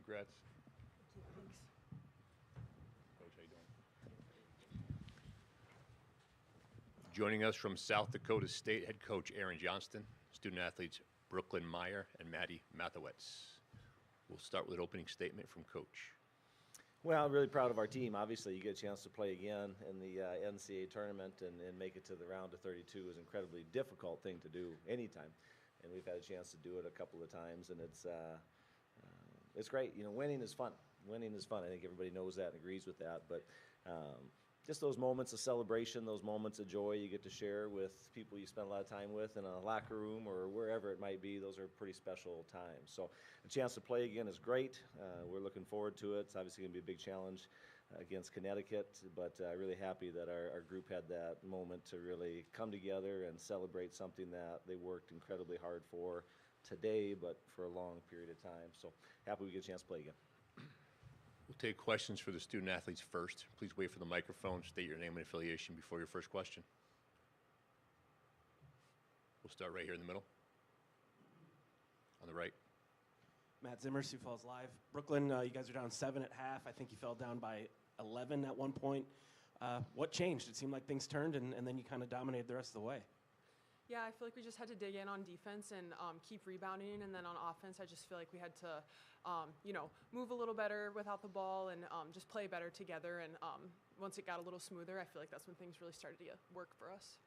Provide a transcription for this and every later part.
Congrats. Thanks. Coach, how you doing? Joining us from South Dakota State, head coach Aaron Johnston, student athletes Brooklyn Meyer and Maddie Mathowitz. We'll start with an opening statement from Coach. Well, I'm really proud of our team. Obviously, you get a chance to play again in the NCAA tournament and make it to the round of 32 is an incredibly difficult thing to do anytime. And we've had a chance to do it a couple of times, and it's great. You know, winning is fun. Winning is fun. I think everybody knows that and agrees with that. But just those moments of celebration, those moments of joy you get to share with people you spend a lot of time with in a locker room or wherever it might be, those are pretty special times. So a chance to play again is great. We're looking forward to it. It's obviously going to be a big challenge against Connecticut, but really happy that our group had that moment to really come together and celebrate something that they worked incredibly hard for today, but for a long period of time. So happy we get a chance to play again. We'll take questions for the student athletes first. Please wait for the microphone. State your name and affiliation before your first question. We'll start right here in the middle. On the right. Matt Zimmer, Sioux Falls Live. Brooklyn, you guys are down 7 at half. I think you fell down by 11 at one point. What changed? It seemed like things turned, and then you kind of dominated the rest of the way. Yeah, I feel like we just had to dig in on defense and keep rebounding, and then on offense, I just feel like we had to, move a little better without the ball and just play better together. And once it got a little smoother, I feel like that's when things really started to work for us.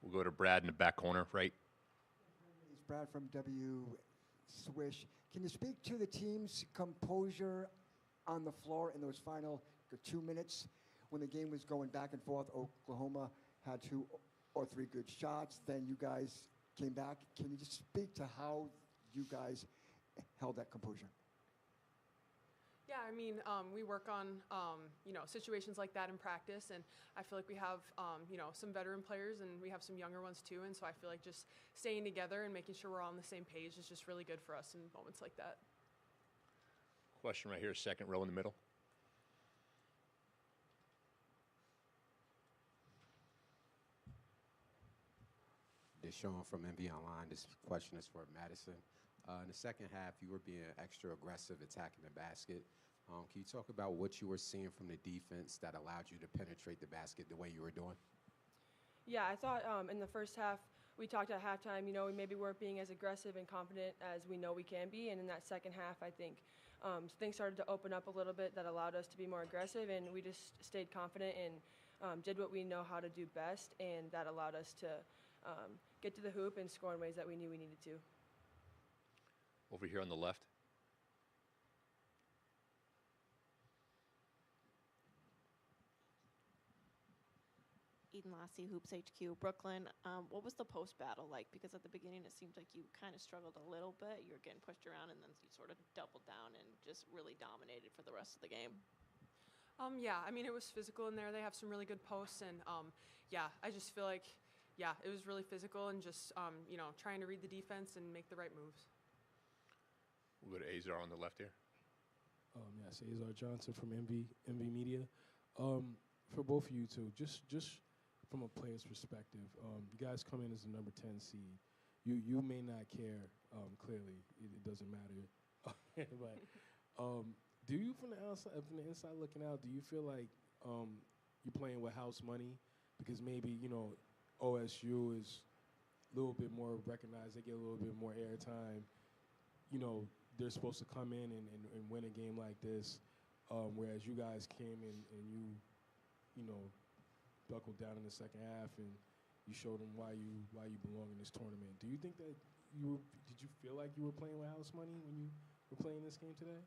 We'll go to Brad in the back corner, right? It's Brad from W Swish. Can you speak to the team's composure on the floor in those final 2 minutes when the game was going back and forth? Oklahoma had 2 or 3 good shots, then you guys came back. Can you just speak to how you guys held that composure? Yeah, I mean, we work on, situations like that in practice, and I feel like we have, some veteran players and we have some younger ones too, and so I feel like just staying together and making sure we're all on the same page is just really good for us in moments like that. Question right here, second row in the middle. Deshaun from MV Online. This question is for Madison. In the second half, you were being extra aggressive attacking the basket. Can you talk about what you were seeing from the defense that allowed you to penetrate the basket the way you were doing? Yeah, I thought in the first half, we talked at halftime, we maybe weren't being as aggressive and confident as we know we can be. And in that second half, I think things started to open up a little bit that allowed us to be more aggressive. And we just stayed confident and did what we know how to do best. And that allowed us to get to the hoop and score in ways that we knew we needed to. Over here on the left. Eden Lassie, Hoops HQ, Brooklyn. What was the post battle like? Because at the beginning it seemed like you kind of struggled a little bit. You were getting pushed around, and then you sort of doubled down and just really dominated for the rest of the game. Yeah, I mean, it was physical in there. They have some really good posts, and I just feel like, it was really physical and just, trying to read the defense and make the right moves. We'll go to Azar on the left here. Yes, Azar Johnston from MV Media. For both of you two, just from a player's perspective, you guys come in as the number 10 seed. You may not care, clearly, it doesn't matter. But do you, from the inside looking out, do you feel like you're playing with house money? Because maybe, OSU is a little bit more recognized, they get a little bit more airtime. They're supposed to come in and win a game like this, whereas you guys came in and you buckled down in the second half and you showed them why you belong in this tournament. Do you think that did you feel like you were playing with house money when you were playing this game today?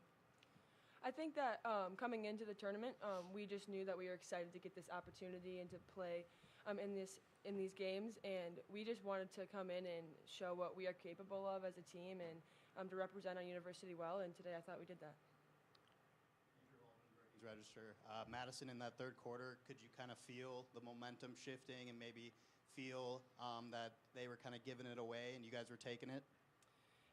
I think that coming into the tournament, we just knew that we were excited to get this opportunity and to play in these games, and we just wanted to come in and show what we are capable of as a team and to represent our university well, and today I thought we did that. Register. Madison, in that third quarter, could you kind of feel the momentum shifting and maybe feel that they were kind of giving it away and you guys were taking it?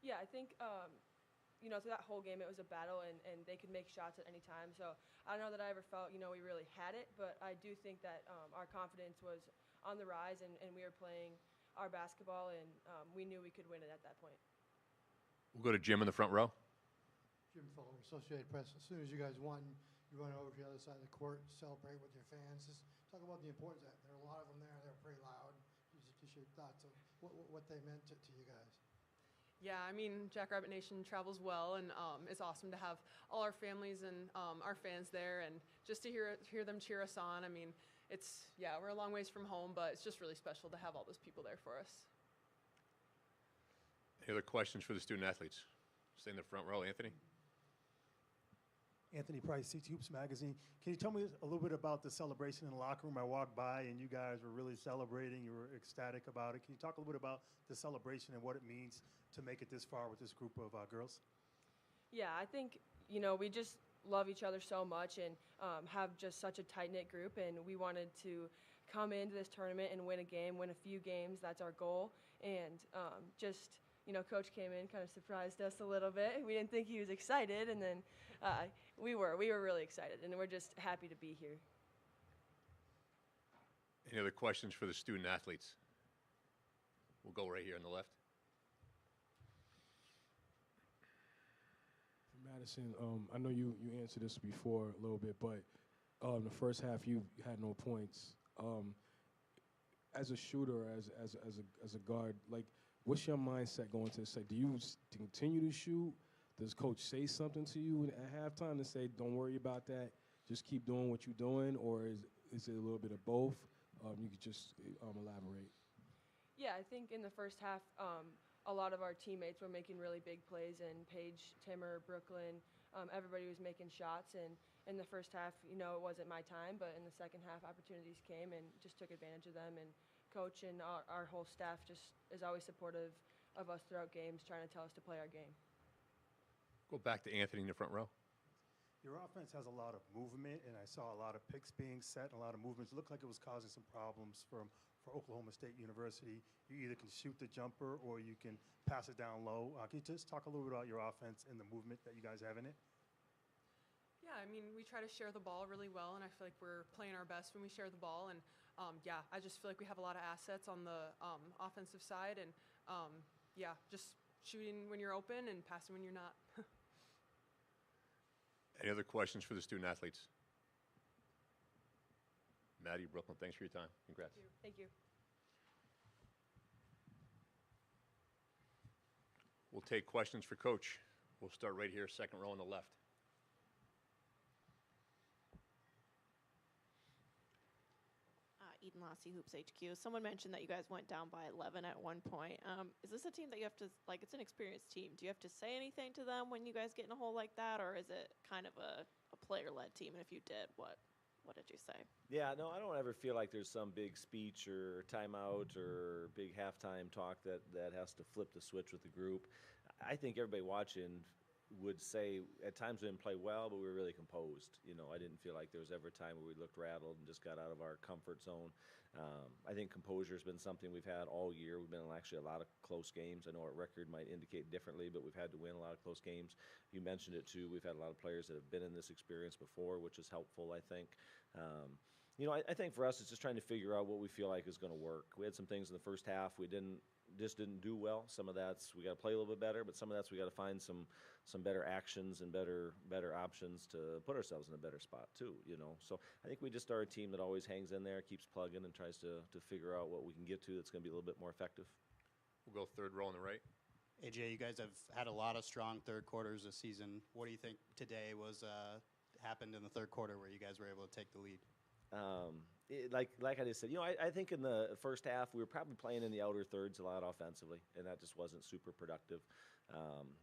Yeah, I think, through that whole game it was a battle and they could make shots at any time. So I don't know that I ever felt, we really had it, but I do think that our confidence was on the rise and we were playing our basketball and we knew we could win it at that point. We'll go to Jim in the front row. Jim Fuller, Associated Press. As soon as you guys won, you run over to the other side of the court, celebrate with your fans. Just talk about the importance of that. There are a lot of them there. They're pretty loud. Just your thoughts of what they meant to you guys. Yeah, I mean, Jackrabbit Nation travels well, and it's awesome to have all our families and our fans there, and just to hear them cheer us on. I mean, we're a long ways from home, but it's just really special to have all those people there for us. Any other questions for the student athletes? Stay in the front row, Anthony. Anthony Price, CT Hoops Magazine. Can you tell me a little bit about the celebration in the locker room? I walked by and you guys were really celebrating. You were ecstatic about it. Can you talk a little bit about the celebration and what it means to make it this far with this group of girls? Yeah, I think, we just love each other so much and have just such a tight-knit group, and we wanted to come into this tournament and win a game, win a few games. That's our goal. And Coach came in, kind of surprised us a little bit. We didn't think he was excited, and then we were really excited, and we're just happy to be here. Any other questions for the student athletes? We'll go right here on the left. Madison, I know you answered this before a little bit, but the first half you had no points. As a shooter, as a guard, like, what's your mindset going to the set? Do you continue to shoot? Does coach say something to you at halftime to say, don't worry about that, just keep doing what you're doing, or is it a little bit of both? You could just elaborate. Yeah, I think in the first half, a lot of our teammates were making really big plays, and Paige, Timmer, Brooklyn, everybody was making shots. And in the first half, it wasn't my time, but in the second half, opportunities came and just took advantage of them. And coach and our whole staff just is always supportive of us throughout games, trying to tell us to play our game. Go back to Anthony in the front row. Your offense has a lot of movement, and I saw a lot of picks being set and a lot of movements. It looked like it was causing some problems for Oklahoma State University. You either can shoot the jumper or you can pass it down low. Can you just talk a little bit about your offense and the movement that you guys have in it? Yeah, I mean, we try to share the ball really well, and I feel like we're playing our best when we share the ball. And, I just feel like we have a lot of assets on the offensive side. And, just shooting when you're open and passing when you're not. Any other questions for the student athletes? Maddie, Brooklyn, thanks for your time. Congrats. Thank you. We'll take questions for Coach. We'll start right here, second row on the left. Eden Lassie, Hoops HQ. Someone mentioned that you guys went down by 11 at one point. Is this a team that you have to, it's an experienced team. Do you have to say anything to them when you guys get in a hole like that, or is it kind of a player-led team? And if you did, what did you say? Yeah, no, I don't ever feel like there's some big speech or timeout or big halftime talk that has to flip the switch with the group. I think everybody watching would say at times we didn't play well, but we were really composed. I didn't feel like there was ever a time where we looked rattled and just got out of our comfort zone. I think composure has been something we've had all year. We've been in actually a lot of close games. I know our record might indicate differently, but we've had to win a lot of close games. You mentioned it too. We've had a lot of players that have been in this experience before, which is helpful, I think. I think for us, it's just trying to figure out what we feel like is going to work. We had some things in the first half we didn't do well. Some of that's we got to play a little bit better, but some of that's we got to find some better actions and better options to put ourselves in a better spot too. So I think we just are a team that always hangs in there, keeps plugging, and tries to figure out what we can get to that's going to be a little bit more effective. We'll go third row on the right. AJ, you guys have had a lot of strong third quarters this season. What do you think today was happened in the third quarter where you guys were able to take the lead? Like I just said, I think in the first half we were probably playing in the outer thirds a lot offensively, and that just wasn't super productive.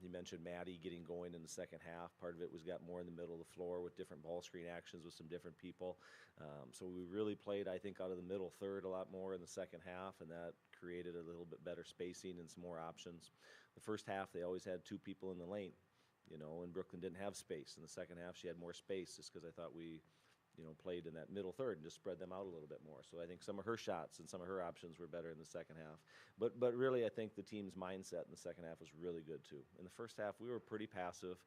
You mentioned Maddie getting going in the second half. Part of it was got more in the middle of the floor with different ball screen actions with some different people. So we really played, I think, out of the middle third a lot more in the second half, and that created a little bit better spacing and some more options. The first half, they always had two people in the lane, and Brooklyn didn't have space. In the second half, she had more space just because I thought we played in that middle third and just spread them out a little bit more. So I think some of her shots and some of her options were better in the second half. But really, I think the team's mindset in the second half was really good too. In the first half, we were pretty passive,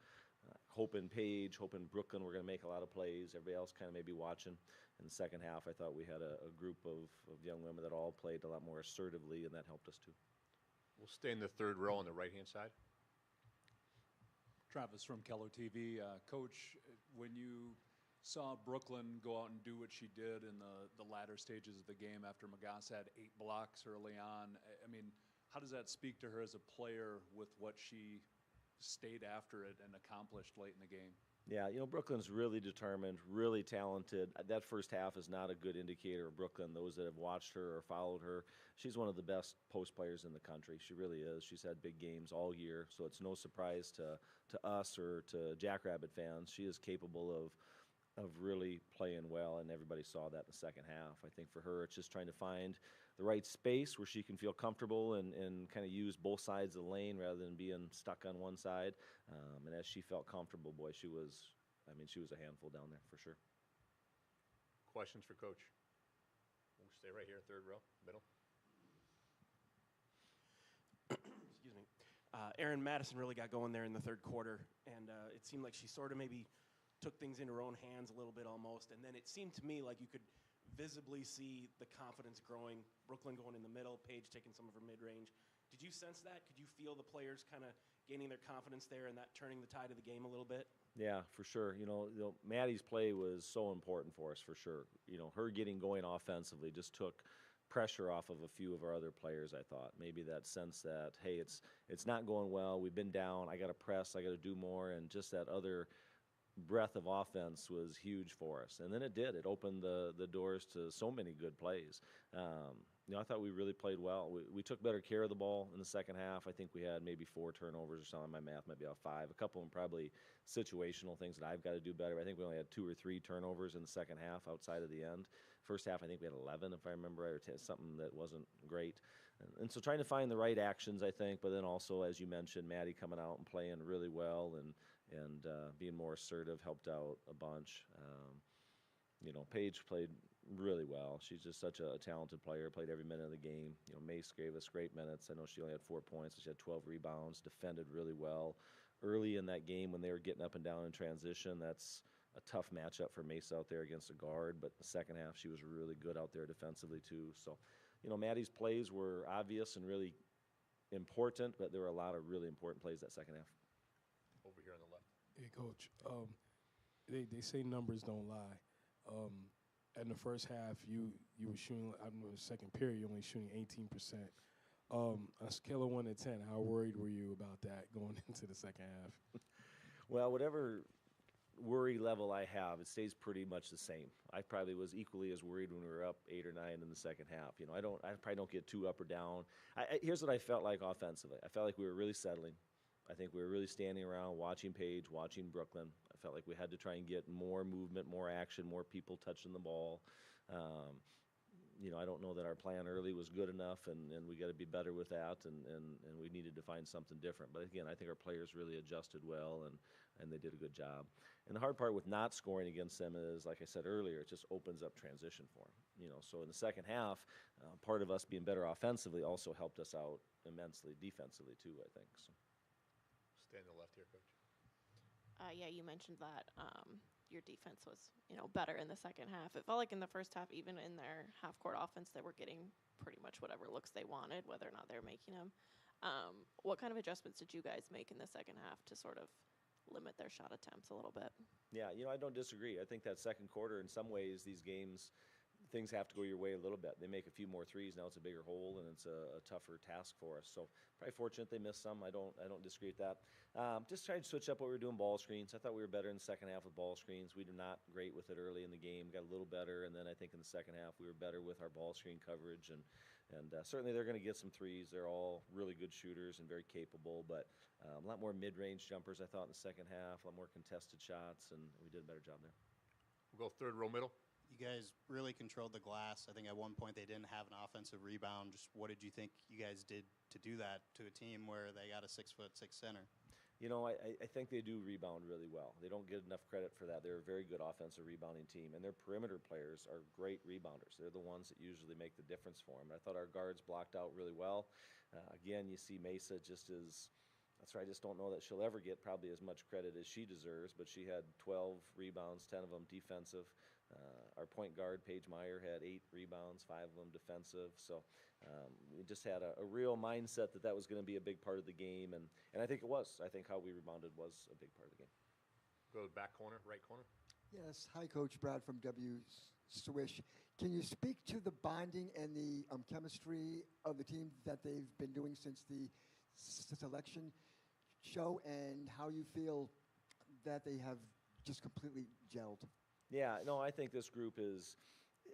hoping Paige, hoping Brooklyn were going to make a lot of plays. Everybody else kind of maybe watching. In the second half, I thought we had a group of young women that all played a lot more assertively, and that helped us too. We'll stay in the third row on the right-hand side. Travis from Keller TV. Coach, when you saw Brooklyn go out and do what she did in the latter stages of the game after Magas had 8 blocks early on, I mean, how does that speak to her as a player with what she stayed after it and accomplished late in the game? Yeah, Brooklyn's really determined, really talented. That first half is not a good indicator of Brooklyn. Those that have watched her or followed her, she's one of the best post players in the country. She really is. She's had big games all year, so it's no surprise to us or to Jackrabbit fans. She is capable of really playing well, and everybody saw that in the second half. I think for her, it's just trying to find the right space where she can feel comfortable and kind of use both sides of the lane rather than being stuck on one side. And as she felt comfortable, boy, she was a handful down there for sure. Questions for Coach? We'll stay right here, third row, middle. Excuse me. Erin Madison really got going there in the third quarter, and it seemed like she sort of maybe took things into her own hands a little bit almost, and then it seemed to me like you could visibly see the confidence growing, Brooklyn going in the middle, Paige taking some of her mid-range. Did you sense that? Could you feel the players kind of gaining their confidence there and that turning the tide of the game a little bit? Yeah, for sure. Maddie's play was so important for us, for sure. Her getting going offensively just took pressure off of a few of our other players, I thought. Maybe that sense that, hey, it's not going well, we've been down, I got to press, I got to do more, and just that other breath of offense was huge for us. And then it did. It opened the doors to so many good plays. I thought we really played well. We took better care of the ball in the second half. I think we had maybe 4 turnovers or something. My math might be off 5. A couple of them probably situational things that I've got to do better. I think we only had 2 or 3 turnovers in the second half outside of the end. First half, I think we had 11, if I remember right, or something that wasn't great. And so trying to find the right actions, I think, but then also, as you mentioned, Maddie coming out and playing really well and being more assertive helped out a bunch. Paige played really well. She's just such a talented player, played every minute of the game. Mace gave us great minutes. I know she only had 4 points, but she had 12 rebounds, defended really well. Early in that game when they were getting up and down in transition, that's a tough matchup for Mace out there against a guard, but the second half she was really good out there defensively too. So, Maddie's plays were obvious and really important, but there were a lot of really important plays that second half. Over here on the left. Hey, Coach. They say numbers don't lie. In the first half, you were shooting. I don't know, the second period, you're only shooting 18%. On a scale of 1 to 10, how worried were you about that going into the second half? Well, whatever worry level I have, it stays pretty much the same. I probably was equally as worried when we were up 8 or 9 in the second half. I probably don't get too up or down. Here's what I felt like offensively. I felt like we were really settling. I think we were really standing around, watching Paige, watching Brooklyn. I felt like we had to try and get more movement, more action, more people touching the ball. I don't know that our plan early was good enough, and we got to be better with that, and we needed to find something different. But again, I think our players really adjusted well, and they did a good job. And the hard part with not scoring against them is, like I said earlier, it just opens up transition for them. So in the second half, part of us being better offensively also helped us out immensely defensively too, I think. So. Stay on the left here, Coach. Yeah, you mentioned that your defense was, better in the second half. It felt like in the first half, even in their half-court offense, they were getting pretty much whatever looks they wanted, whether or not they were making them. What kind of adjustments did you guys make in the second half to sort of limit their shot attempts a little bit? Yeah, I don't disagree. I think that second quarter, in some ways, these games, things have to go your way a little bit. They make a few more threes. Now it's a bigger hole, and it's a tougher task for us. So probably fortunate they missed some. I don't disagree with that. Just trying to switch up what we were doing, ball screens. I thought we were better in the second half with ball screens. We were not great with it early in the game. Got a little better, and then I think in the second half we were better with our ball screen coverage. And certainly they're going to get some threes. They're all really good shooters and very capable, but a lot more mid-range jumpers I thought in the second half, a lot more contested shots, and we did a better job there. We'll go third row middle. You guys really controlled the glass. I think at one point they didn't have an offensive rebound. Just what did you think you guys did to do that to a team where they got a 6'6" center? I think they do rebound really well. They don't get enough credit for that. They're a very good offensive rebounding team, and their perimeter players are great rebounders. They're the ones that usually make the difference for them. I thought our guards blocked out really well. Again, you see Mesa just as that's right. I just don't know that she'll ever get probably as much credit as she deserves, but she had 12 rebounds, 10 of them defensive. Our point guard, Paige Meyer, had 8 rebounds, 5 of them defensive. So we just had a real mindset that was going to be a big part of the game, and I think it was. I think how we rebounded was a big part of the game. Go to the back corner, right corner. Yes. Hi, Coach. Brad from W Swish. Can you speak to the bonding and the chemistry of the team that they've been doing since the selection show, and how you feel that they have just completely gelled? Yeah, no, I think this group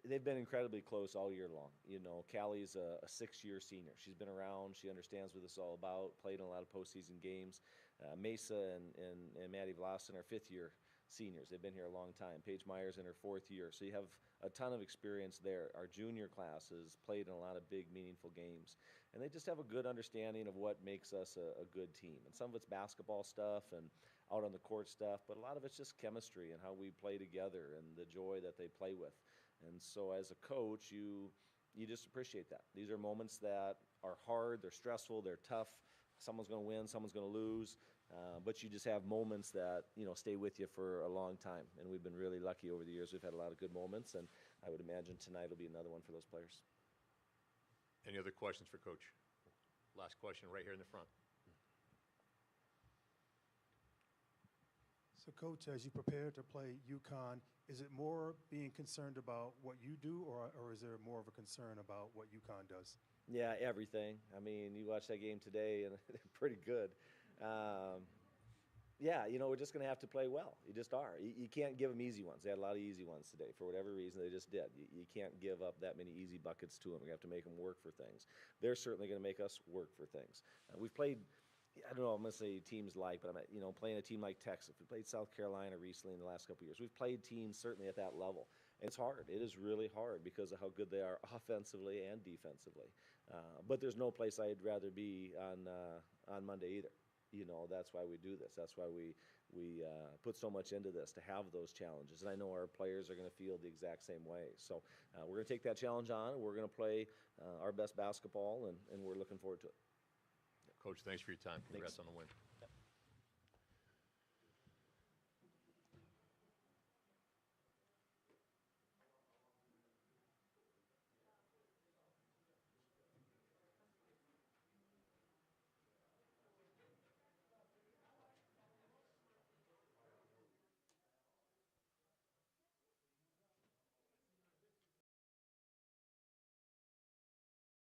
they've been incredibly close all year long. You know, Callie's a 6-year senior. She's been around. She understands what this is all about, played in a lot of postseason games. Mesa and Maddie Vlasen are 5th-year seniors. They've been here a long time. Paige Meyer's in her 4th year. So you have a ton of experience there. Our junior class has played in a lot of big, meaningful games. And they just have a good understanding of what makes us a good team. And some of it's basketball stuff and out on the court stuff, but a lot of it's just chemistry and how we play together and the joy that they play with. And so as a coach, you just appreciate that. These are moments that are hard, they're stressful, they're tough. Someone's going to win, someone's going to lose, but you just have moments that, you know, stay with you for a long time. And we've been really lucky over the years. We've had a lot of good moments, and I would imagine tonight will be another one for those players. Any other questions for Coach? Last question right here in the front. So, Coach, as you prepare to play UConn, is it more being concerned about what you do, or is there more of a concern about what UConn does? Yeah, everything. I mean, you watch that game today, and they're pretty good. Yeah, you know, we're just going to have to play well. You just are. You can't give them easy ones. They had a lot of easy ones today. For whatever reason, they just did. You can't give up that many easy buckets to them. We have to make them work for things. They're certainly going to make us work for things. We've played, I don't know, I'm going to say teams like, but you know, playing a team like Texas. We played South Carolina recently in the last couple of years. We've played teams certainly at that level. And it's hard. It is really hard because of how good they are offensively and defensively. But there's no place I'd rather be on Monday either. You know, that's why we do this. That's why we put so much into this, to have those challenges. And I know our players are going to feel the exact same way. So we're going to take that challenge on, and we're going to play our best basketball, and we're looking forward to it. Coach, thanks for your time. Congrats on the win.